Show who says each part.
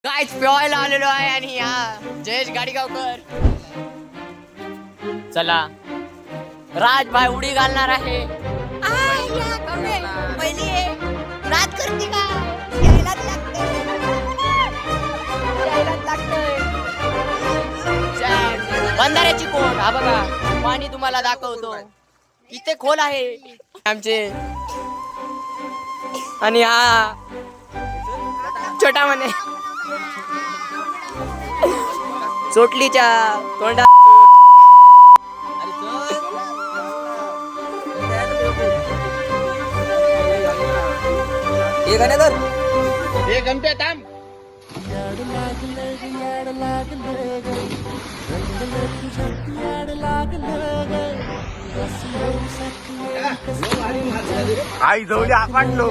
Speaker 1: काहीच पिवायला आलेलो आहे आणि या जयेश गाडीगावकर चला राजभाई उडी घालणार आहे. पहिली नाद करते का यायलाच लागते. बंधाऱ्याची कोण हा बघा पाणी तुम्हाला दाखवतो किती खोल आहे आमचे आणि हा छोटा म्हणे चोटलीच्या तोंडा
Speaker 2: एक घंटे थांब.
Speaker 3: आई जवळ आपटलो